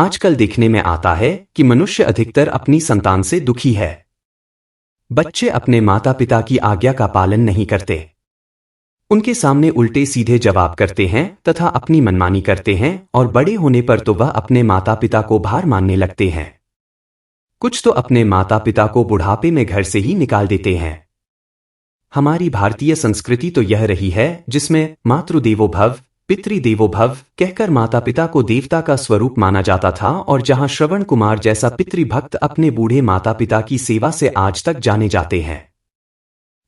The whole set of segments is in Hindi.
आजकल देखने में आता है कि मनुष्य अधिकतर अपनी संतान से दुखी है। बच्चे अपने माता पिता की आज्ञा का पालन नहीं करते। उनके सामने उल्टे सीधे जवाब करते हैं तथा अपनी मनमानी करते हैं और बड़े होने पर तो वह अपने माता पिता को भार मानने लगते हैं। कुछ तो अपने माता पिता को बुढ़ापे में घर से ही निकाल देते हैं। हमारी भारतीय संस्कृति तो यह रही है जिसमें मातृदेवो भव पितृदेवो भव कहकर माता पिता को देवता का स्वरूप माना जाता था, और जहां श्रवण कुमार जैसा पितृभक्त अपने बूढ़े माता पिता की सेवा से आज तक जाने जाते हैं।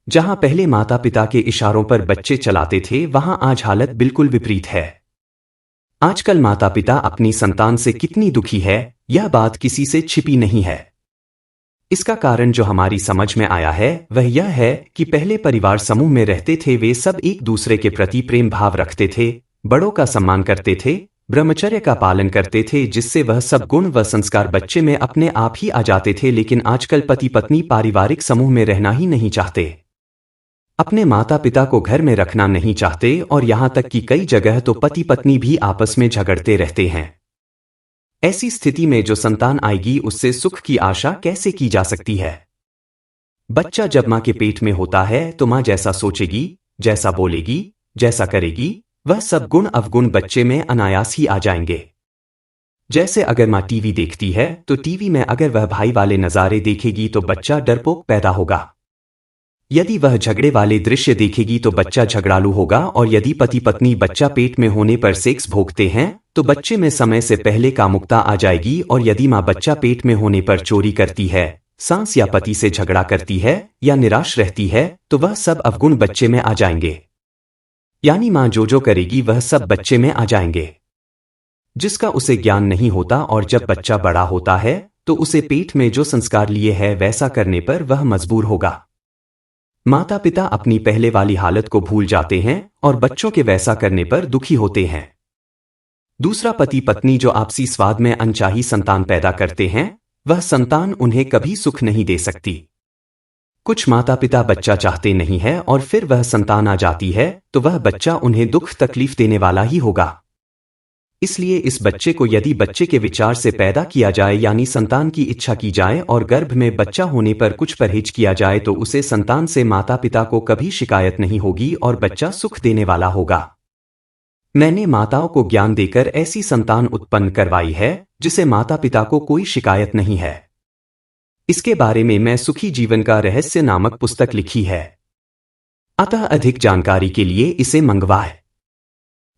जहां पहले माता पिता के इशारों पर बच्चे चलाते थे, वहां आज हालत बिल्कुल विपरीत है। आजकल माता पिता अपनी संतान से कितनी दुखी है, यह बात किसी से छिपी नहीं है। इसका कारण जो हमारी समझ में आया है वह यह है कि पहले परिवार समूह में रहते थे, वे सब एक दूसरे के प्रति प्रेम भाव रखते थे, बड़ों का सम्मान करते थे, ब्रह्मचर्य का पालन करते थे, जिससे वह सब गुण व संस्कार बच्चे में अपने आप ही आ जाते थे। लेकिन आजकल पति पत्नी पारिवारिक समूह में रहना ही नहीं चाहते, अपने माता पिता को घर में रखना नहीं चाहते, और यहां तक कि कई जगह तो पति पत्नी भी आपस में झगड़ते रहते हैं। ऐसी स्थिति में जो संतान आएगी उससे सुख की आशा कैसे की जा सकती है। बच्चा जब मां के पेट में होता है तो मां जैसा सोचेगी, जैसा बोलेगी, जैसा करेगी, वह सब गुण अवगुण बच्चे में अनायास ही आ जाएंगे। जैसे अगर मां टीवी देखती है तो टीवी में अगर वह भाई वाले नज़ारे देखेगी तो बच्चा डरपोक पैदा होगा। यदि वह झगड़े वाले दृश्य देखेगी तो बच्चा झगड़ालू होगा, और यदि पति पत्नी बच्चा पेट में होने पर सेक्स भोगते हैं तो बच्चे में समय से पहले कामुकता आ जाएगी, और यदि मां बच्चा पेट में होने पर चोरी करती है, सांस या पति से झगड़ा करती है या निराश रहती है तो वह सब अवगुण बच्चे में आ जाएंगे। यानी मां जो करेगी वह सब बच्चे में आ जाएंगे, जिसका उसे ज्ञान नहीं होता, और जब बच्चा बड़ा होता है तो उसे पेट में जो संस्कार लिए है वैसा करने पर वह मजबूर होगा। माता पिता अपनी पहले वाली हालत को भूल जाते हैं और बच्चों के वैसा करने पर दुखी होते हैं। दूसरा, पति पत्नी जो आपसी स्वाद में अनचाही संतान पैदा करते हैं, वह संतान उन्हें कभी सुख नहीं दे सकती। कुछ माता पिता बच्चा चाहते नहीं है और फिर वह संतान आ जाती है तो वह बच्चा उन्हें दुख तकलीफ देने वाला ही होगा। इसलिए इस बच्चे को यदि बच्चे के विचार से पैदा किया जाए, यानी संतान की इच्छा की जाए और गर्भ में बच्चा होने पर कुछ परहेज किया जाए, तो उसे संतान से माता पिता को कभी शिकायत नहीं होगी और बच्चा सुख देने वाला होगा। मैंने माताओं को ज्ञान देकर ऐसी संतान उत्पन्न करवाई है जिसे माता पिता को कोई शिकायत नहीं है। इसके बारे में मैं सुखी जीवन का रहस्य नामक पुस्तक लिखी है, अतः अधिक जानकारी के लिए इसे मंगवाएं।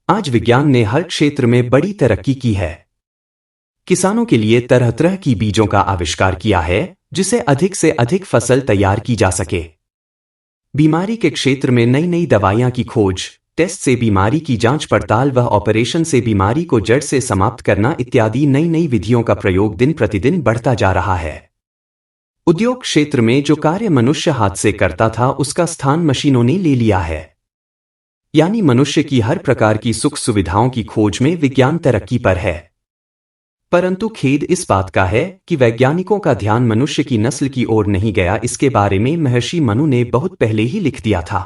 आज विज्ञान ने हर क्षेत्र में बड़ी तरक्की की है। किसानों के लिए तरह तरह की बीजों का आविष्कार किया है जिसे अधिक से अधिक फसल तैयार की जा सके। बीमारी के क्षेत्र में नई नई दवाइयां की खोज, टेस्ट से बीमारी की जांच पड़ताल व ऑपरेशन से बीमारी को जड़ से समाप्त करना इत्यादि नई नई विधियों का प्रयोग दिन प्रतिदिन बढ़ता जा रहा है। उद्योग क्षेत्र में जो कार्य मनुष्य हाथ से करता था उसका स्थान मशीनों ने ले लिया है। यानी मनुष्य की हर प्रकार की सुख सुविधाओं की खोज में विज्ञान तरक्की पर है। परंतु खेद इस बात का है कि वैज्ञानिकों का ध्यान मनुष्य की नस्ल की ओर नहीं गया। इसके बारे में महर्षि मनु ने बहुत पहले ही लिख दिया था।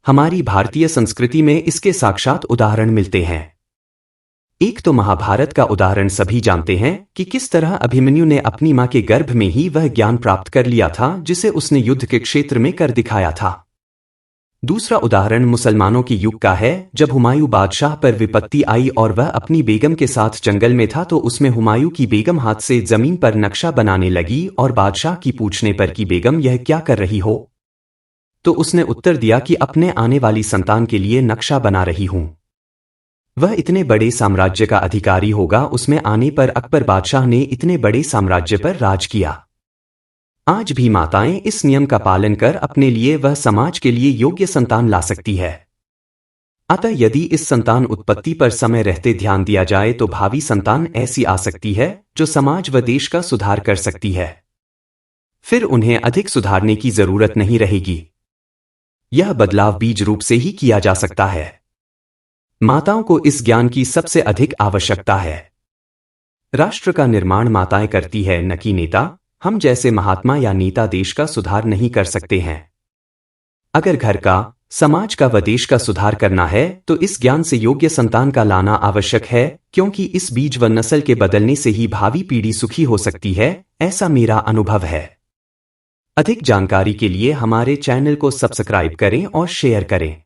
हमारी भारतीय संस्कृति में इसके साक्षात उदाहरण मिलते हैं। एक तो महाभारत का उदाहरण सभी जानते हैं कि किस तरह अभिमन्यु ने अपनी मां के गर्भ में ही वह ज्ञान प्राप्त कर लिया था जिसे उसने युद्ध के क्षेत्र में कर दिखाया था। दूसरा उदाहरण मुसलमानों के युग का है, जब हुमायूं बादशाह पर विपत्ति आई और वह अपनी बेगम के साथ जंगल में था, तो उसमें हुमायूं की बेगम हाथ से जमीन पर नक्शा बनाने लगी और बादशाह की पूछने पर कि बेगम यह क्या कर रही हो, तो उसने उत्तर दिया कि अपने आने वाली संतान के लिए नक्शा बना रही हूं। वह इतने बड़े साम्राज्य का अधिकारी होगा। उसमें आने पर अकबर बादशाह ने इतने बड़े साम्राज्य पर राज किया। आज भी माताएं इस नियम का पालन कर अपने लिए वह समाज के लिए योग्य संतान ला सकती है। अतः यदि इस संतान उत्पत्ति पर समय रहते ध्यान दिया जाए तो भावी संतान ऐसी आ सकती है जो समाज व देश का सुधार कर सकती है। फिर उन्हें अधिक सुधारने की जरूरत नहीं रहेगी। यह बदलाव बीज रूप से ही किया जा सकता है। माताओं को इस ज्ञान की सबसे अधिक आवश्यकता है। राष्ट्र का निर्माण माताएं करती है, न कि नेता। हम जैसे महात्मा या नेता देश का सुधार नहीं कर सकते हैं। अगर घर का, समाज का व देश का सुधार करना है तो इस ज्ञान से योग्य संतान का लाना आवश्यक है, क्योंकि इस बीज व नस्ल के बदलने से ही भावी पीढ़ी सुखी हो सकती है, ऐसा मेरा अनुभव है। अधिक जानकारी के लिए हमारे चैनल को सब्सक्राइब करें और शेयर करें।